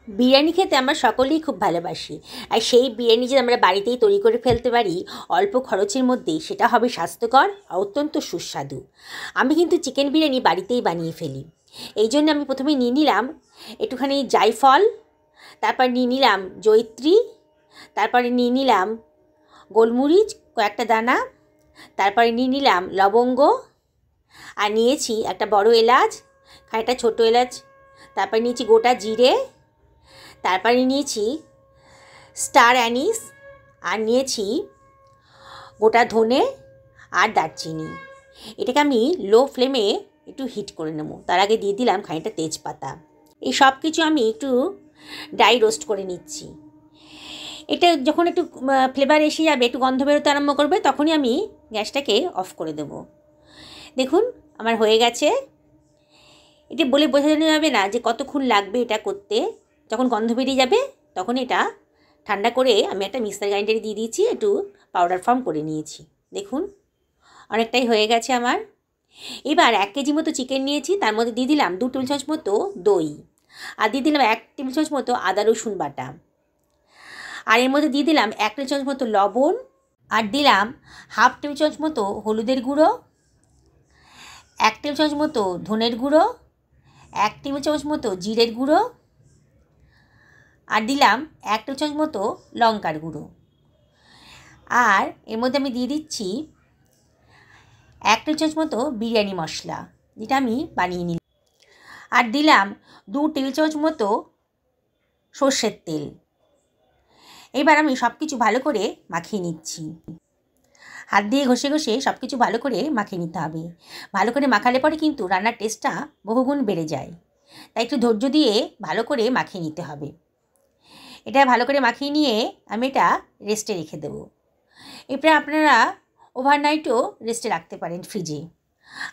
বিরিয়ানি খেতে আমরা সকলেই খুব ভালোবাসি। আর সেই বিরিয়ানি যদি আমরা বাড়িতেই তৈরি করে ফেলতে পারি অল্প খরচের মধ্যেই, সেটা হবে স্বাস্থ্যকর আর অত্যন্ত সুস্বাদু। আমি কিন্তু চিকেন বিরিয়ানি বাড়িতেই বানিয়ে ফেলি। এই জন্য আমি প্রথমে নিয়ে নিলাম একটুখানি জায়ফল, তারপর নিয়ে নিলাম জয়িত্রী, তারপরে নিয়ে নিলাম গোলমরিচ কয়েকটা দানা, তারপরে নিয়ে নিলাম লবঙ্গ, আর নিয়েছি একটা বড় এলাচ, খানিকটা ছোটো এলাচ, তারপরে নিয়েছি গোটা জিরে, তারপরে নিয়েছি স্টার অ্যানিস, আর নিয়েছি গোটা ধনে আর দারচিনি। এটাকে আমি লো ফ্লেমে একটু হিট করে নেব। তার আগে দিয়ে দিলাম খানিকটা তেজপাতা। এই সব কিছু আমি একটু ড্রাই রোস্ট করে নিচ্ছি। এটা যখন একটু ফ্লেভার এসে যাবে, একটু গন্ধ বেরোতে আরম্ভ করবে, তখনই আমি গ্যাসটাকে অফ করে দেব। দেখুন আমার হয়ে গেছে। এটা বলে বোঝানো যাবে না যে কতক্ষণ লাগবে এটা করতে। যখন গন্ধ বেরিয়ে যাবে তখন এটা ঠান্ডা করে আমি একটা মিক্সার গ্রাইন্ডারে দিয়ে দিয়েছি, একটু পাউডার ফর্ম করে নিয়েছি। দেখুন অনেকটাই হয়ে গেছে আমার। এবার 1 কেজি মতো চিকেন নিয়েছি, তার মধ্যে দিয়ে দিলাম 2 টেবিল চামচ মতো দই, আর দিয়ে দিলাম 1 টেবিল চামচ মতো আদা রসুন বাটা, আর এর মধ্যে দিয়ে দিলাম 1 টেবিল চামচ মতো লবণ, আর দিলাম হাফ টেবিল চামচ মতো হলুদের গুঁড়ো, 1 টেবিল চামচ মতো ধনের গুঁড়ো, 1 টেবিল চামচ মতো জিরের গুঁড়ো, আর দিলাম 1 টেবিল চামচ মতো লঙ্কার গুঁড়ো, আর এর মধ্যে আমি দিয়ে দিচ্ছি 1 টেবিল চামচ মতো বিরিয়ানি মশলা, যেটা আমি বানিয়ে নিলাম, আর দিলাম 2 টেবিল চামচ মতো সর্ষের তেল। এবার আমি সব কিছু ভালো করে মাখিয়ে নিচ্ছি। হাত দিয়ে ঘষে ঘষে সব কিছু ভালো করে মাখিয়ে নিতে হবে। ভালো করে মাখালে পরে কিন্তু রান্নার টেস্টটা বহুগুণ বেড়ে যায়। তাই একটু ধৈর্য দিয়ে ভালো করে মাখিয়ে নিতে হবে। এটা ভালো করে মাখিয়ে নিয়ে আমি এটা রেস্টে রেখে দেবো। এরপরে আপনারা ওভারনাইটও রেস্টে রাখতে পারেন ফ্রিজে।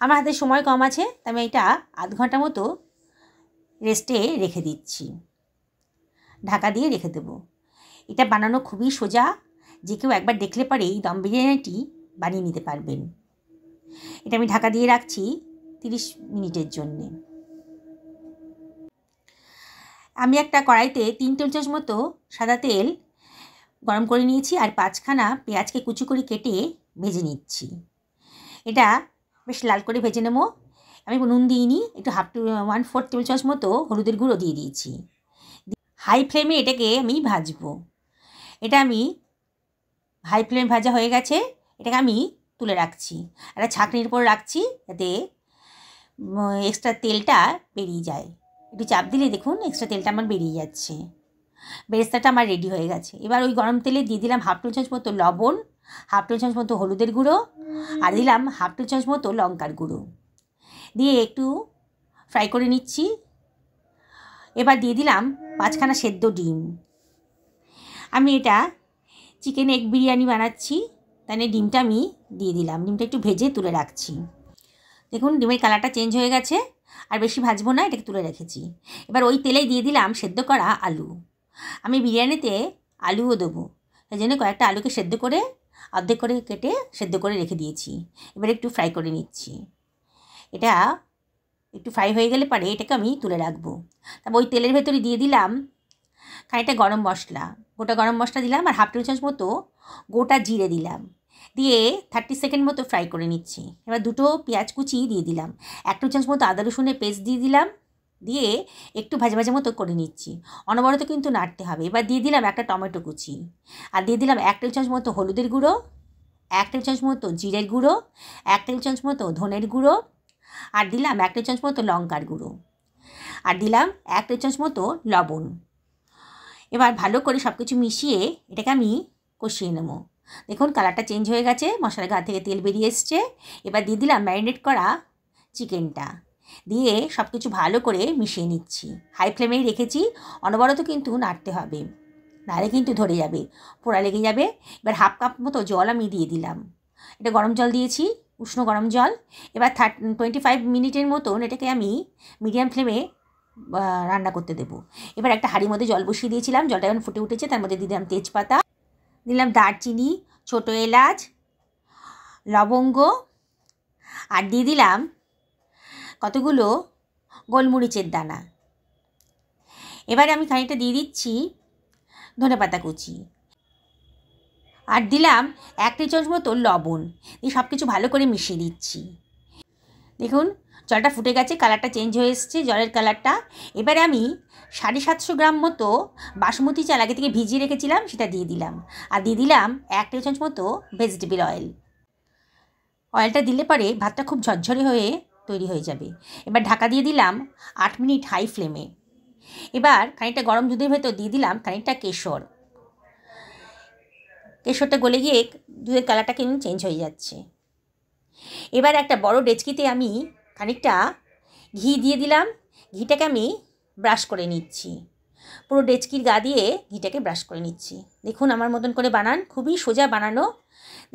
আমার হাতে সময় কম আছে, তাই আমি এটা আধ ঘন্টা মতো রেস্টে রেখে দিচ্ছি। ঢাকা দিয়ে রেখে দেবো। এটা বানানো খুবই সোজা, যে কেউ একবার দেখলে পরেই দম বিরিয়ানিটি বানিয়ে নিতে পারবেন। এটা আমি ঢাকা দিয়ে রাখছি 30 মিনিটের জন্যে। আমি একটা কড়াইতে 3 টেবিল চামচ মতো সাদা তেল গরম করে নিয়েছি, আর 5খানা পেঁয়াজকে কুচি করে কেটে ভেজে নিচ্ছি। এটা বেশ লাল করে ভেজে নেব। আমি নুন দিইনি, একটু 1/4 টেবিল চামচ মতো হলুদের গুঁড়ো দিয়ে দিয়েছি। হাই ফ্লেমে এটাকে আমি ভাজবো। এটা আমি হাই ফ্লেমে ভাজা হয়ে গেছে। এটাকে আমি তুলে রাখছি, একটা ছাঁকনির উপর রাখছি, যাতে এক্সট্রা তেলটা বেরিয়ে যায়। একটু চাপ দিলে দেখুন এক্সট্রা তেলটা আমার বেরিয়ে যাচ্ছে। বেরেস্তাটা আমার রেডি হয়ে গেছে। এবার ওই গরম তেলে দিয়ে দিলাম হাফ টেবিল চামচ মতো লবণ, হাফ টেবিল চামচ মতো হলুদের গুঁড়ো, আর দিলাম হাফ টেবিল চামচ মতো লঙ্কার গুঁড়ো, দিয়ে একটু ফ্রাই করে নিচ্ছি। এবার দিয়ে দিলাম 5খানা সেদ্ধ ডিম। আমি এটা চিকেন এগ বিরিয়ানি বানাচ্ছি, তাই ডিমটা আমি দিয়ে দিলাম। ডিমটা একটু ভেজে তুলে রাখছি। দেখুন ডিমের কালারটা চেঞ্জ হয়ে গেছে। আর বেশি ভাজবো না, এটাকে তুলে রেখেছি। এবার ওই তেলেই দিয়ে দিলাম সেদ্ধ করা আলু। আমি বিরিয়ানিতে আলুও দেবো, সেই জন্য কয়েকটা আলুকে সেদ্ধ করে অর্ধেক করে কেটে সেদ্ধ করে রেখে দিয়েছি। এবার একটু ফ্রাই করে নিচ্ছি। এটা একটু ফ্রাই হয়ে গেলে পরে এটাকে আমি তুলে রাখবো। তারপর ওই তেলের ভেতরে দিয়ে দিলাম খানিকটা গরম মশলা, গোটা গরম মশলা দিলাম, আর হাফ টেবিল চামচ মতো গোটা জিরে দিলাম, দিয়ে 30 সেকেন্ড মতো ফ্রাই করে নিচ্ছি। এবার 2টো পেঁয়াজ কুচি দিয়ে দিলাম, 1 টেবিল চামচ মতো আদা রসুনের পেস্ট দিয়ে দিলাম, দিয়ে একটু ভাজা ভাজা মতো করে নিচ্ছি। অনবরত কিন্তু নাড়তে হবে। এবার দিয়ে দিলাম একটা টমেটো কুচি, আর দিয়ে দিলাম 1 টেবিল চামচ মতো হলুদের গুঁড়ো, 1 টেবিল চামচ মতো জিরের গুঁড়ো, 1 টেবিল চামচ মতো ধনের গুঁড়ো, আর দিলাম 1 টেবিল চামচ মতো লঙ্কার গুঁড়ো, আর দিলাম 1 টেবিল চামচ মতো লবণ। এবার ভালো করে সব কিছু মিশিয়ে এটাকে আমি কষিয়ে নেব। দেখুন কালারটা চেঞ্জ হয়ে গেছে, মশলার গা থেকে তেল বেরিয়ে এসছে। এবার দিয়ে দিলাম ম্যারিনেট করা চিকেনটা, দিয়ে সব কিছু ভালো করে মিশিয়ে নিচ্ছি। হাই ফ্লেমেই রেখেছি, অনবরত কিন্তু নাড়তে হবে, নাড়ে কিন্তু ধরে যাবে, পোড়া লেগে যাবে। এবার হাফ কাপ মতো জল আমি দিয়ে দিলাম। এটা গরম জল দিয়েছি, উষ্ণ গরম জল। এবার 25 মিনিটের মতন এটাকে আমি মিডিয়াম ফ্লেমে রান্না করতে দেবো। এবার একটা হাঁড়ির মধ্যে জল বসিয়ে দিয়েছিলাম, জলটা যখন ফুটে উঠেছে তার মধ্যে দিয়ে দিলাম তেজপাতা, দিলাম দারচিনি, ছোটো এলাচ, লবঙ্গ, আর দিয়ে দিলাম কতগুলো গোলমরিচের দানা। এবারে আমি খানিকটা দিয়ে দিচ্ছি ধনেপাতা কুচি, আর দিলাম 1 টেবিল চামচ মতো লবণ। দিয়ে সব কিছু ভালো করে মিশিয়ে দিচ্ছি। দেখুন জলটা ফুটে গেছে, কালারটা চেঞ্জ হয়ে এসছে, জলের কালারটা। এবারে আমি 750 গ্রাম মতো বাসমতি চাল আগে থেকে ভিজিয়ে রেখেছিলাম, সেটা দিয়ে দিলাম। আর দিয়ে দিলাম 1 টেবিল চামচ মতো ভেজিটেবল অয়েল। অয়েলটা দিলে পরে ভাতটা খুব ঝরঝরে হয়ে তৈরি হয়ে যাবে। এবার ঢাকা দিয়ে দিলাম 8 মিনিট হাই ফ্লেমে। এবার খানিকটা গরম দুধের ভেতর দিয়ে দিলাম খানিকটা কেশর। কেশরটা গলে গিয়ে দুধের কালারটা কিন্তু চেঞ্জ হয়ে যাচ্ছে। এবার একটা বড় ডেচকিতে আমি খানিকটা ঘি দিয়ে দিলাম। ঘিটাকে আমি ব্রাশ করে নিচ্ছি, পুরো ডেচকির গা দিয়ে ঘিটাকে ব্রাশ করে নিচ্ছি। দেখুন আমার মতন করে বানান, খুবই সোজা বানানো।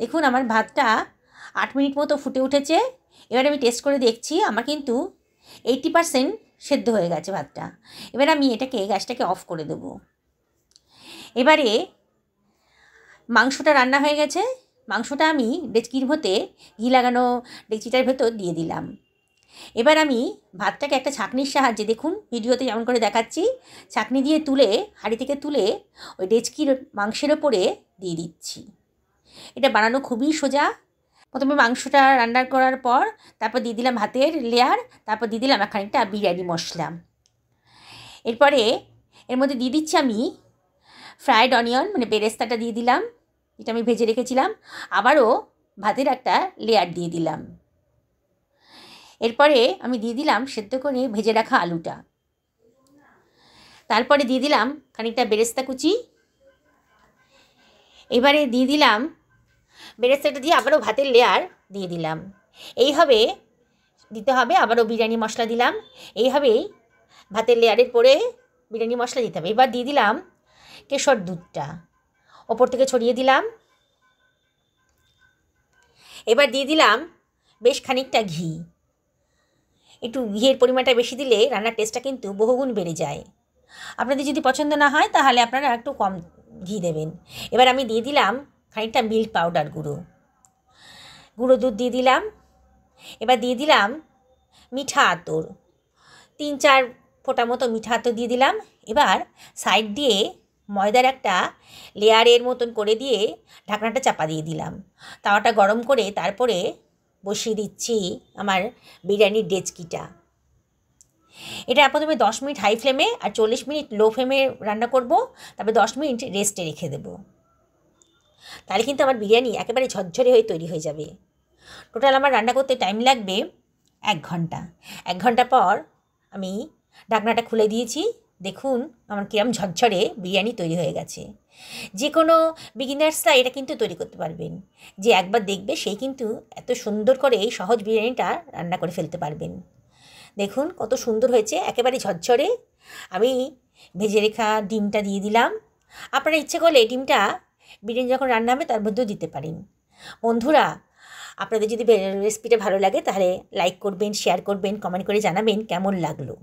দেখুন আমার ভাতটা 8 মিনিট মতো ফুটে উঠেছে। এবার আমি টেস্ট করে দেখছি, আমার কিন্তু 80% সেদ্ধ হয়ে গেছে ভাতটা। এবার আমি এটাকে গ্যাসটাকে অফ করে দেবো। এবারে মাংসটা রান্না হয়ে গেছে। মাংসটা আমি ডেচকির ভেতরে ঘি লাগানো ডেচকিটার ভেতর দিয়ে দিলাম। এবার আমি ভাতটাকে একটা ছাঁকনির সাহায্যে, দেখুন ভিডিওতে যেমন করে দেখাচ্ছি, ছাঁকনি দিয়ে তুলে হাঁড়ি থেকে তুলে ওই ডেচকির মাংসের ওপরে দিয়ে দিচ্ছি। এটা বানানো খুবই সোজা। প্রথমে মাংসটা রান্না করার পর তারপর দিয়ে দিলাম ভাতের লেয়ার, তারপর দিয়ে দিলাম খানিকটা বিরিয়ানি মশলা। এরপরে এর মধ্যে দিয়ে দিচ্ছি আমি ফ্রায়েড অনিয়ন, মানে বেরেস্তাটা দিয়ে দিলাম, এটা আমি ভেজে রেখেছিলাম। আবারও ভাতের একটা লেয়ার দিয়ে দিলাম। এরপরে আমি দিয়ে দিলাম সেদ্ধ করে ভেজে রাখা আলুটা। তারপরে দিয়ে দিলাম খানিকটা বেরেস্তা কুচি। এবারে দিয়ে দিলাম বেরেস্তাটা দিয়ে আবারও ভাতের লেয়ার দিয়ে দিলাম। এইভাবে দিতে হবে। আবারও বিরিয়ানি মশলা দিলাম। এইভাবেই ভাতের লেয়ারের পরে বিরিয়ানি মশলা দিতে হবে। এবার দিয়ে দিলাম কেশর দুধটা, ওপর থেকে ছড়িয়ে দিলাম। এবার দিয়ে দিলাম বেশ খানিকটা ঘি। একটু ঘিয়ের পরিমাণটা বেশি দিলে রান্নার টেস্টটা কিন্তু বহুগুণ বেড়ে যায়। আপনাদের যদি পছন্দ না হয় তাহলে আপনারা একটু কম ঘি দেবেন। এবার আমি দিয়ে দিলাম খানিকটা মিল্ক পাউডার গুঁড়ো দুধ দিয়ে দিলাম। এবার দিয়ে দিলাম মিঠা আতর, 3-4 ফোঁটা মতো মিঠা আতর দিয়ে দিলাম। এবার সাইড দিয়ে ময়দার একটা লেয়ারের মতন করে দিয়ে ঢাকনাটা চাপা দিয়ে দিলাম। তাওয়াটা গরম করে তারপরে বসিয়ে দিচ্ছি আমার বিরিয়ানির ডেচকিটা। এটা প্রথমে 10 মিনিট হাই ফ্লেমে আর 40 মিনিট লো ফ্লেমে রান্না করব, তারপরে 10 মিনিট রেস্টে রেখে দেবো। তাহলে কিন্তু আমার বিরিয়ানি একেবারে ঝরঝরে হয়ে তৈরি হয়ে যাবে। টোটাল আমার রান্না করতে টাইম লাগবে 1 ঘন্টা। 1 ঘন্টা পর আমি ঢাকনাটা খুলে দিয়েছি। দেখুন আমার কিরম ঝরঝরে বিরিয়ানি তৈরি হয়ে গেছে। যে কোনো বিগিনার্সরা এটা কিন্তু তৈরি করতে পারবেন। যে একবার দেখবে সেই কিন্তু এত সুন্দর করে এই সহজ বিরিয়ানিটা রান্না করে ফেলতে পারবেন। দেখুন কত সুন্দর হয়েছে, একেবারে ঝরঝরে। আমি ভেজে রেখা ডিমটা দিয়ে দিলাম। আপনারা ইচ্ছে করলে ডিমটা বিরিয়ানি যখন রান্না হবে তার মধ্যেও দিতে পারেন। বন্ধুরা, আপনাদের যদি রেসিপিটা ভালো লাগে তাহলে লাইক করবেন, শেয়ার করবেন, কমেন্ট করে জানাবেন কেমন লাগলো।